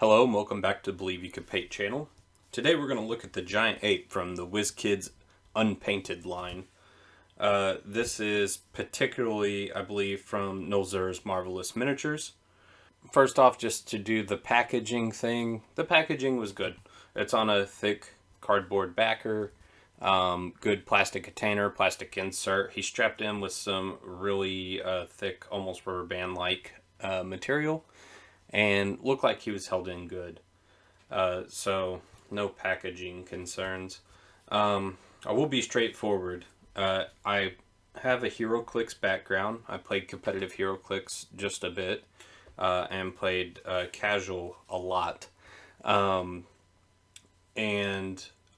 Hello and welcome back to Believe You Can Paint channel. Today we're going to look at the Giant Ape from the WizKids Unpainted line. This is particularly, I believe, from Nolzur's Marvelous Miniatures. First off, just to do the packaging thing, the packaging was good. It's on a thick cardboard backer, good plastic container, plastic insert. He strapped in with some really thick, almost rubber band-like material, and looked like he was held in good. So no packaging concerns. I will be straightforward. I have a HeroClix background. I played competitive HeroClix just a bit, and played casual a lot. And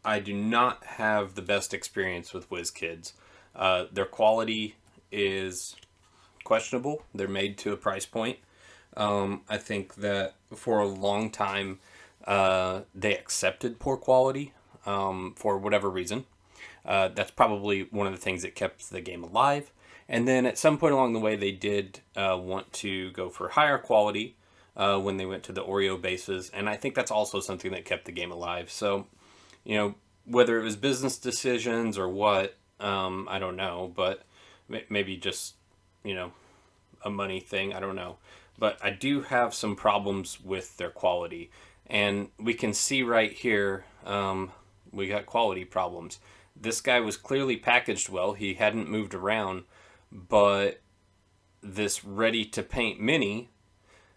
I do not have the best experience with WizKids. Their quality is questionable. They're made to a price point. I think that for a long time, they accepted poor quality for whatever reason. That's probably one of the things that kept the game alive. And then at some point along the way, they did want to go for higher quality when they went to the Oreo bases. And I think that's also something that kept the game alive. So, whether it was business decisions or what, I don't know. But maybe just, a money thing. I don't know. But I do have some problems with their quality. And we can see right here, we got quality problems. This guy was clearly packaged well. He hadn't moved around. But this ready-to-paint mini,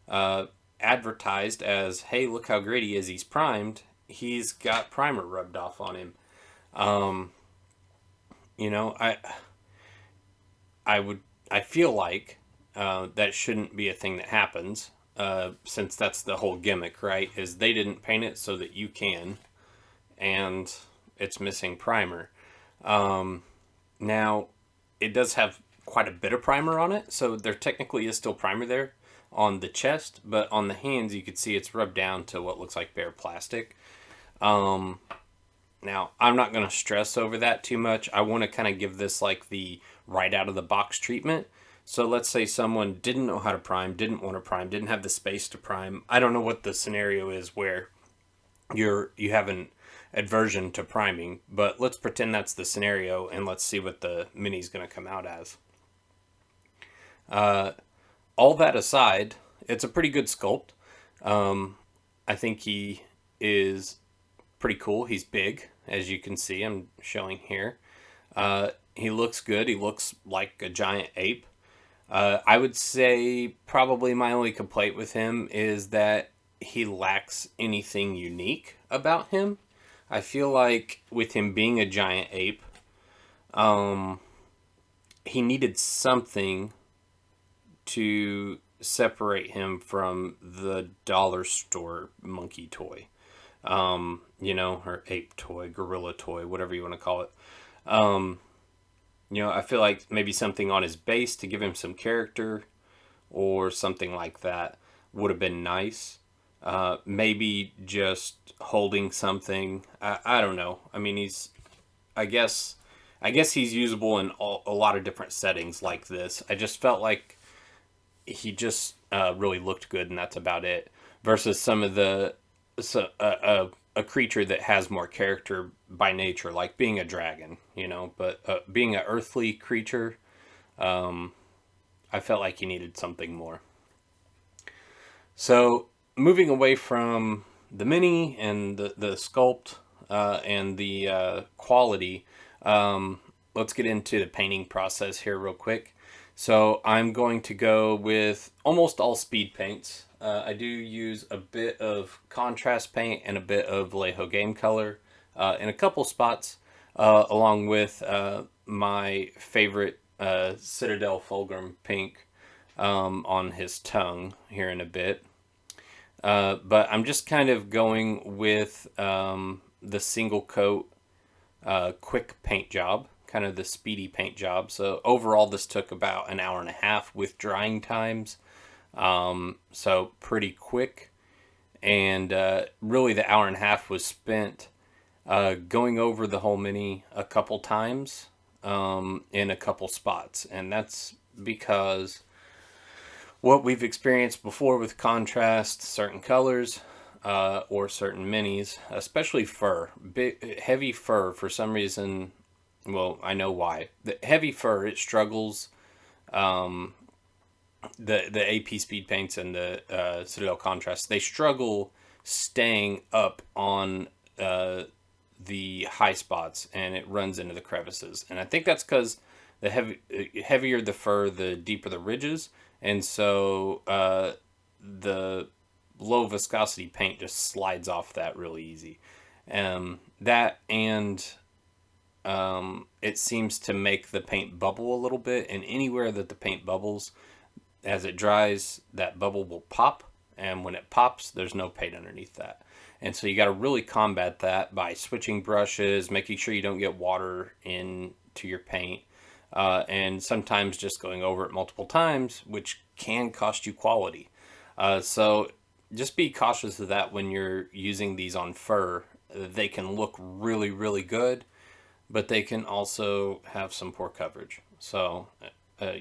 advertised as, hey, look how great he is, he's primed. He's got primer rubbed off on him. I feel like that shouldn't be a thing that happens, since that's the whole gimmick, right? Is they didn't paint it so that you can, and it's missing primer. Now, it does have quite a bit of primer on it, so there technically is still primer there on the chest, but on the hands you can see it's rubbed down to what looks like bare plastic. Now, I'm not going to stress over that too much. I want to kind of give this like the right out of the box treatment. So let's say someone didn't know how to prime, didn't want to prime, didn't have the space to prime. I don't know what the scenario is where you have an aversion to priming, but let's pretend that's the scenario and let's see what the mini's going to come out as. All that aside, it's a pretty good sculpt. I think he is pretty cool. He's big, as you can see. I'm showing here. He looks good. He looks like a giant ape. I would say probably my only complaint with him is that he lacks anything unique about him. I feel like with him being a giant ape, he needed something to separate him from the dollar store monkey toy. Or ape toy, gorilla toy, whatever you want to call it. I feel like maybe something on his base to give him some character or something like that would have been nice. Maybe just holding something. I don't know. I mean, I guess he's usable in a lot of different settings like this. I just felt like he just really looked good, and that's about it. Versus some of a creature that has more character by nature, like being a dragon, But being an earthly creature, I felt like he needed something more. So moving away from the mini and the sculpt and the quality, let's get into the painting process here real quick. So I'm going to go with almost all speed paints. I do use a bit of contrast paint and a bit of Vallejo game color in a couple spots, along with my favorite Citadel Fulgrim pink on his tongue here in a bit. But I'm just kind of going with the single coat quick paint job, kind of the speedy paint job. So overall this took about an hour and a half with drying times. So pretty quick, and really the hour and a half was spent going over the whole mini a couple times in a couple spots, and that's because what we've experienced before with contrast, certain colors, or certain minis, especially fur. Heavy fur, for some reason, well, I know why. The heavy fur, it struggles. Um, the AP speed paints and the Citadel contrast, they struggle staying up on the high spots, and it runs into the crevices. And I think that's because the heavier the fur, the deeper the ridges, and so the low viscosity paint just slides off that really easy. That and it seems to make the paint bubble a little bit, and anywhere that the paint bubbles, as it dries, that bubble will pop, and when it pops, there's no paint underneath that. And so you got to really combat that by switching brushes, making sure you don't get water into your paint, and sometimes just going over it multiple times, which can cost you quality. So just be cautious of that when you're using these on fur. They can look really, really good, but they can also have some poor coverage. So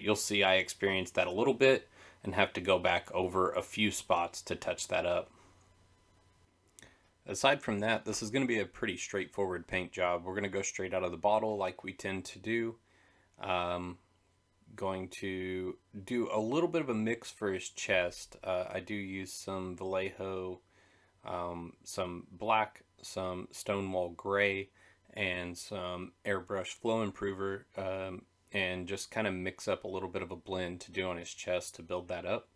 you'll see I experienced that a little bit and have to go back over a few spots to touch that up. Aside from that, this is going to be a pretty straightforward paint job. We're going to go straight out of the bottle like we tend to do. Going to do a little bit of a mix for his chest. I do use some Vallejo, some black, some Stonewall gray, and some airbrush flow improver, and just kind of mix up a little bit of a blend to do on his chest to build that up.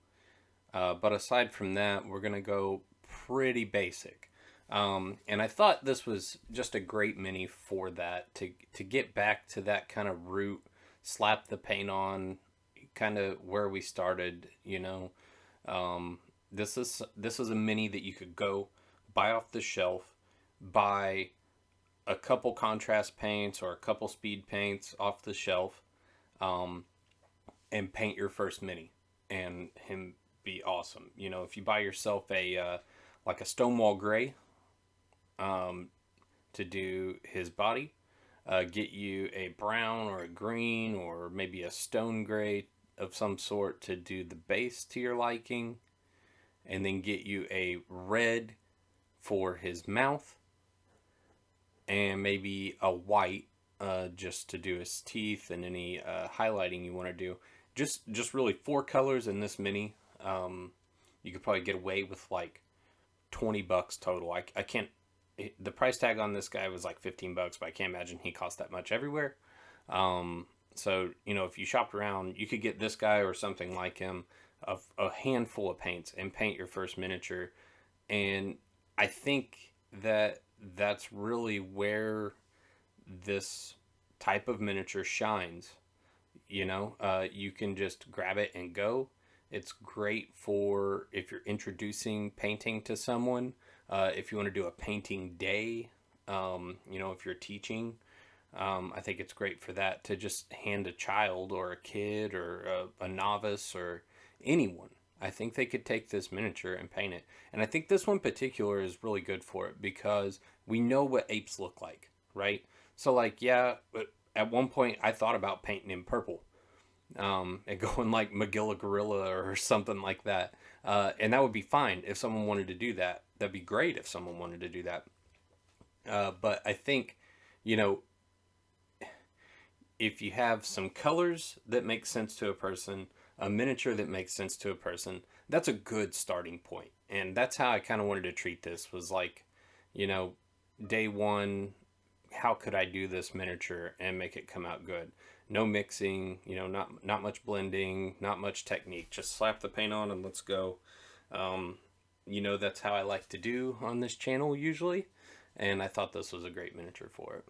But aside from that, we're going to go pretty basic. And I thought this was just a great mini for that, to get back to that kind of root, slap the paint on, kind of where we started, you know. This is a mini that you could go buy off the shelf, buy a couple contrast paints or a couple speed paints off the shelf, and paint your first mini, and him be awesome. You know, if you buy yourself a like a Stonewall gray to do his body, get you a brown or a green or maybe a stone gray of some sort to do the base to your liking, and then get you a red for his mouth, and maybe a white just to do his teeth and any highlighting you want to do. Just really 4 colors in this mini. You could probably get away with like $20 total. I can't. The price tag on this guy was like $15, but I can't imagine he cost that much everywhere. So, you know, if you shopped around, you could get this guy or something like him, a handful of paints, and paint your first miniature. And I think that that's really where this type of miniature shines. You know, you can just grab it and go. It's great for if you're introducing painting to someone. If you want to do a painting day, you know, if you're teaching, I think it's great for that, to just hand a child or a kid or a novice or anyone. I think they could take this miniature and paint it. And I think this one in particular is really good for it because we know what apes look like, right? So like, yeah, at one point I thought about painting him purple. And going like Magilla Gorilla or something like that. And that would be fine if someone wanted to do that. That'd be great if someone wanted to do that. But I think, you know, if you have some colors that make sense to a person, a miniature that makes sense to a person, that's a good starting point. And that's how I kind of wanted to treat this, was like, you know, day one, how could I do this miniature and make it come out good? No mixing, you know, not much blending, not much technique. Just slap the paint on and let's go. You know, that's how I like to do on this channel usually. And I thought this was a great miniature for it.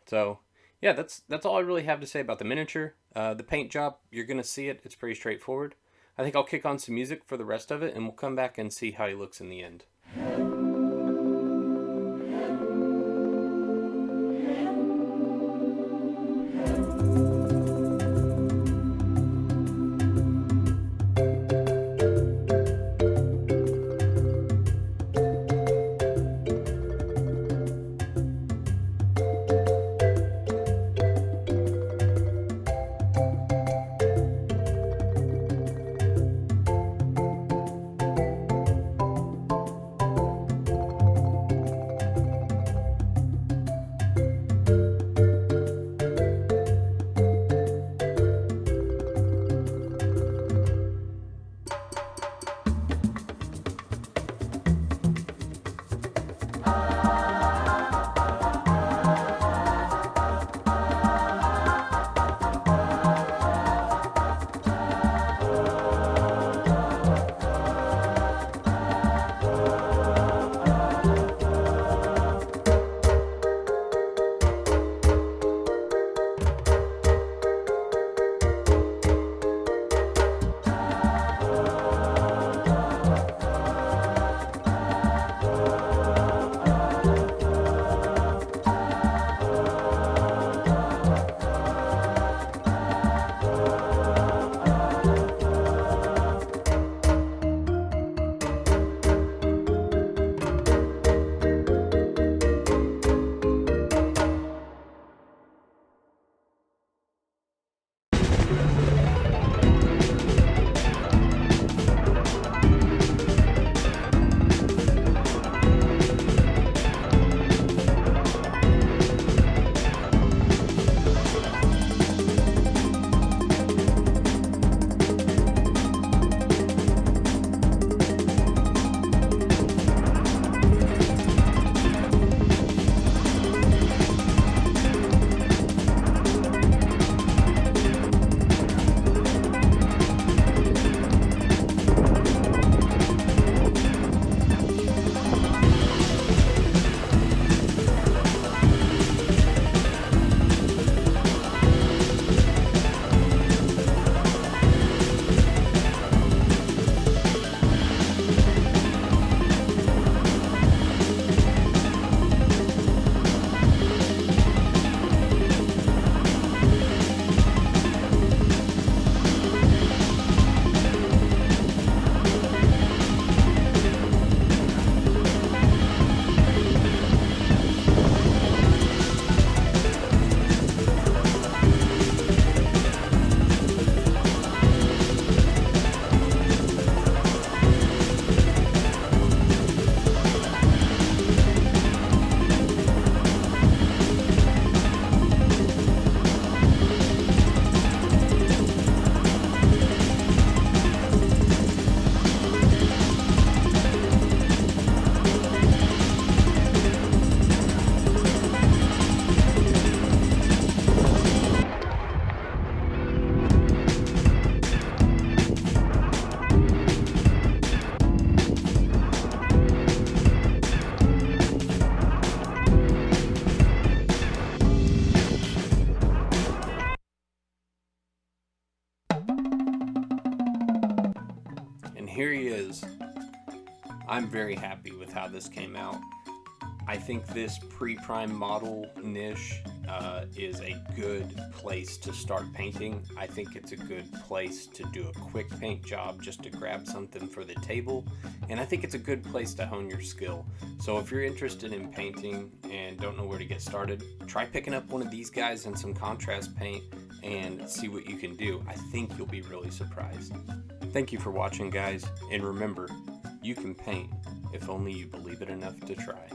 So, yeah, that's all I really have to say about the miniature. The paint job, you're going to see it. It's pretty straightforward. I think I'll kick on some music for the rest of it, and we'll come back and see how he looks in the end. here he is. I'm very happy with how this came out. I think this pre-prime model niche is a good place to start painting. I think it's a good place to do a quick paint job just to grab something for the table. And I think it's a good place to hone your skill. So if you're interested in painting and don't know where to get started, try picking up one of these guys and some contrast paint and see what you can do. I think you'll be really surprised. Thank you for watching, guys. And remember, you can paint if only you believe it enough to try.